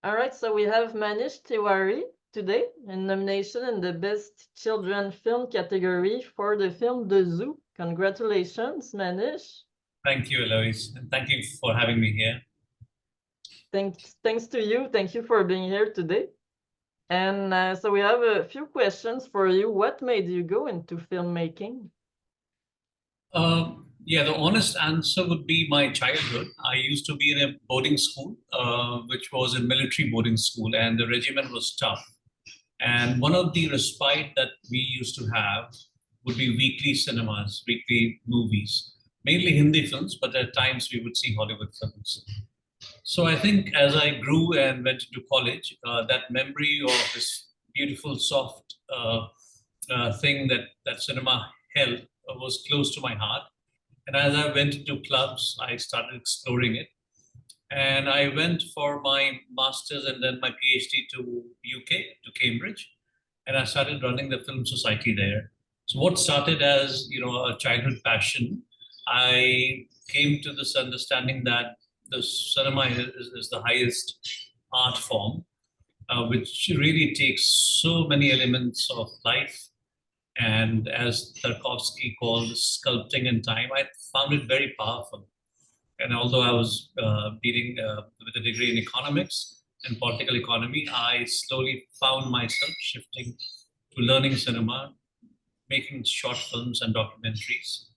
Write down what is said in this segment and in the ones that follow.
All right, so we have Manish Tiwary today in nomination in the Best Children Film category for the film The Zoo. Congratulations, Manish. Thank you, Eloise, and thank you for having me here. Thanks to you. Thank you for being here today. And so we have a few questions for you. What made you go into filmmaking? Yeah, the honest answer would be my childhood. I used to be in a boarding school, which was a military boarding school, and the regimen was tough. And one of the respite that we used to have would be weekly cinemas, weekly movies, mainly Hindi films, but at times we would see Hollywood films. So I think as I grew and went into college, that memory of this beautiful, soft thing that cinema held was close to my heart. And as I went into clubs, I started exploring it. And I went for my master's and then my PhD to UK, to Cambridge, and I started running the film society there. So what started as a childhood passion, I came to this understanding that the cinema is the highest art form, which really takes so many elements of life. And as Tarkovsky called sculpting in time, I found it very powerful. And although I was dealing with a degree in economics and political economy, I slowly found myself shifting to learning cinema, making short films and documentaries,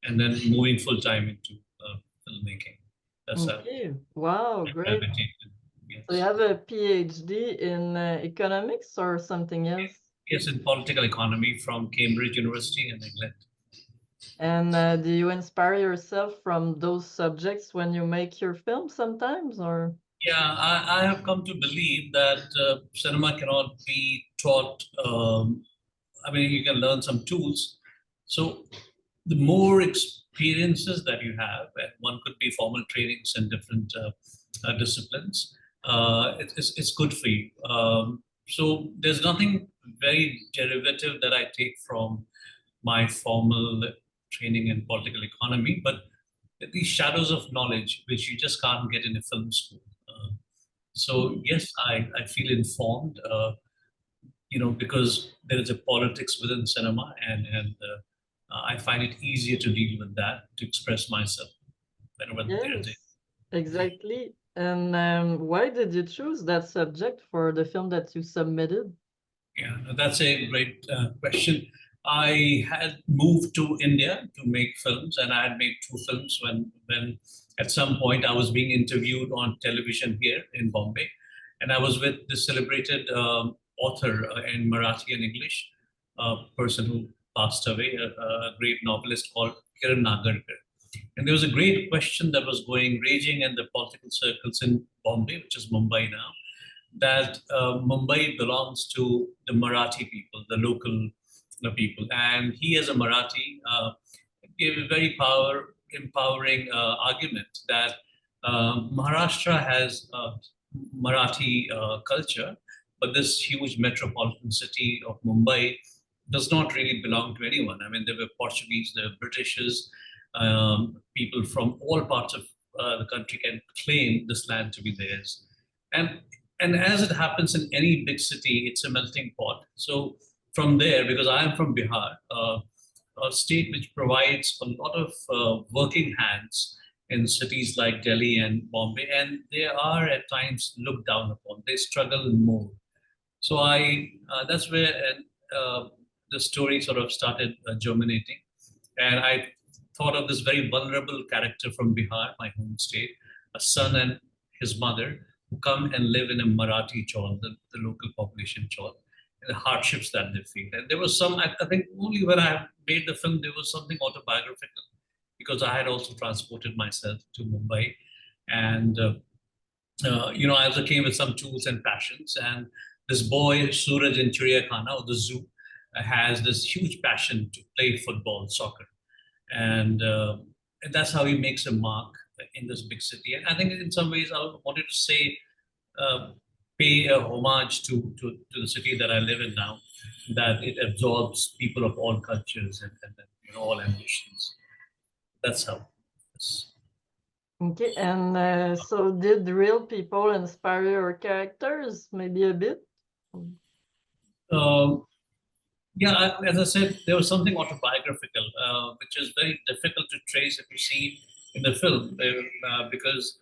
and then moving full time into filmmaking. That's how Okay, wow, I great. gravitated. So you Yes. have a PhD in economics or something else? Yes, in political economy from Cambridge University in England. And do you inspire yourself from those subjects when you make your film sometimes, or? Yeah, I have come to believe that cinema cannot be taught. I mean, you can learn some tools. So the more experiences that you have, and one could be formal trainings in different disciplines, it's good for you. So there's nothing very derivative that I take from my formal training in political economy, but these shadows of knowledge which you just can't get in a film school. So yes, I feel informed, because there is a politics within cinema, and I find it easier to deal with that, to express myself whenever they're there. Yes, exactly. And why did you choose that subject for the film that you submitted? Yeah, no, that's a great question. I had moved to India to make films, and I had made two films when at some point I was being interviewed on television here in Bombay, and I was with the celebrated author in Marathi and English, a person who passed away, a great novelist called Kiran Nagarkar. And there was a great question that was going raging in the political circles in Bombay, which is Mumbai now, that Mumbai belongs to the Marathi people, the local people. And he, as a Marathi, gave a very empowering argument that Maharashtra has Marathi culture, but this huge metropolitan city of Mumbai does not really belong to anyone. I mean, there were Portuguese, there were Britishers, people from all parts of the country can claim this land to be theirs. And and as it happens in any big city, it's a melting pot. So from there, because I am from Bihar, a state which provides a lot of working hands in cities like Delhi and Bombay, and they are at times looked down upon. They struggle more. So I that's where the story sort of started germinating, and I thought of this very vulnerable character from Bihar, my home state, a son and his mother who come and live in a Marathi chawl, the local population chawl, and the hardships that they feel. And there was some, I think, only when I made the film, there was something autobiographical because I had also transported myself to Mumbai, and I also came with some tools and passions. And this boy, Sooraj in Chidiakhana, or the zoo, has this huge passion to play football, soccer. And that's how he makes a mark in this big city. And I think in some ways, I wanted to say, uh, pay a homage to the city that I live in now, that it absorbs people of all cultures and all ambitions. That's how. Yes. Okay, and so did real people inspire your characters? Maybe a bit? Um, yeah, as I said, there was something autobiographical, which is very difficult to trace if you see in the film, because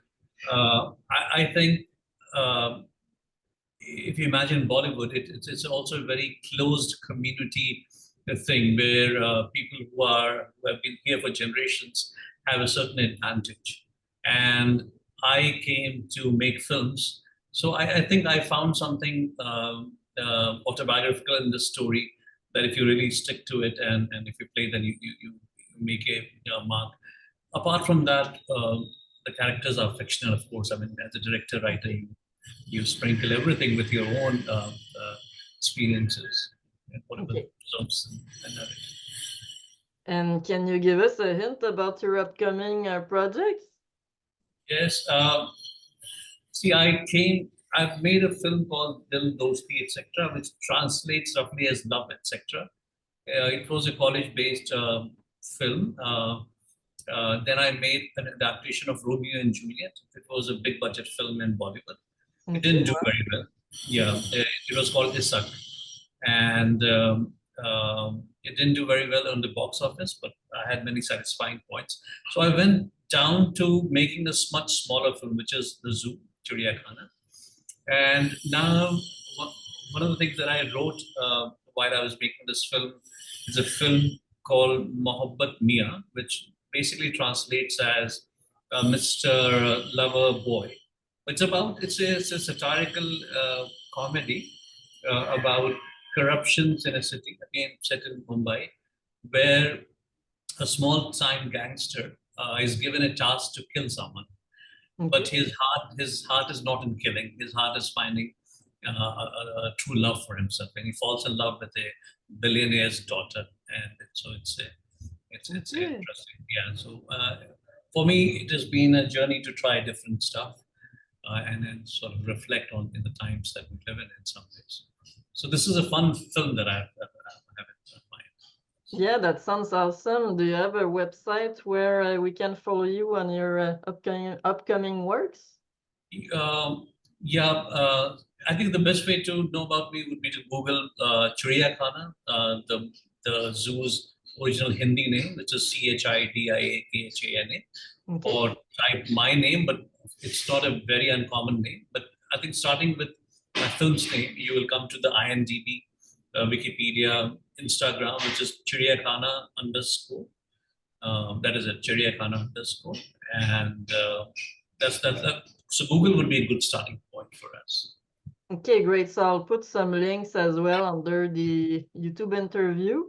I think um if you imagine Bollywood, it's also a very closed community thing where people who have been here for generations have a certain advantage. And I came to make films, so I think I found something autobiographical in this story that if you really stick to it and if you play, then you make a mark. Apart from that, the characters are fictional, of course. I mean, as a director, writer, you sprinkle everything with your own experiences and whatever Okay. jumps and narrative. And can you give us a hint about your upcoming projects? Yes. See, I've made a film called Dil Dosti, etc., which translates roughly as Love, etc. It was a college-based film. Then I made an adaptation of Romeo and Juliet. It was a big-budget film in Bollywood. It Okay, didn't do well, very well. Yeah, it was called Isak, and it didn't do very well on the box office, but I had many satisfying points. So I went down to making a much smaller film, which is The Zoo, Chidiakhana. And now, one of the things that I wrote while I was making this film is a film called Mohabbat Mia, which basically translates as Mr. Lover Boy. It's a satirical comedy about corruptions in a city, again set in Mumbai, where a small-time gangster is given a task to kill someone, but okay. his heart is not in killing. His heart is finding a true love for himself, and he falls in love with a billionaire's daughter, and it's Okay. interesting. Yeah. So for me, it has been a journey to try different stuff and then sort of reflect on in the times that we live in some ways. So this is a fun film that I have in mind. Yeah, that sounds awesome. Do you have a website where we can follow you on your upcoming works? Um, yeah, I think the best way to know about me would be to Google Chidiakhana, the zoo's original Hindi name, which is Chidiakhana, Okay. or type my name, but it's not a very uncommon name. But I think starting with my film's name, you will come to the IMDb, Wikipedia, Instagram, which is Chidiakhana underscore. That is it, Chidiakhana underscore, and that. So Google would be a good starting point for us. Okay, great. So I'll put some links as well under the YouTube interview.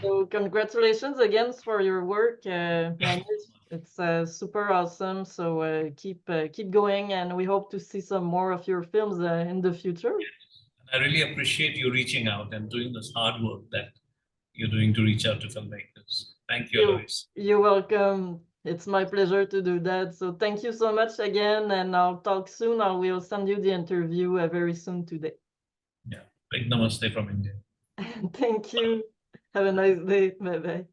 So congratulations again for your work, Manish. It's super awesome. So keep going, and we hope to see some more of your films in the future. I really appreciate you reaching out and doing this hard work that you're doing to reach out to filmmakers. Thank you, You, Alois. you're welcome. It's my pleasure to do that. So thank you so much again, and I'll talk soon. I will send you the interview very soon today. Yeah, big namaste from India. Thank you. Have a nice day. Bye bye.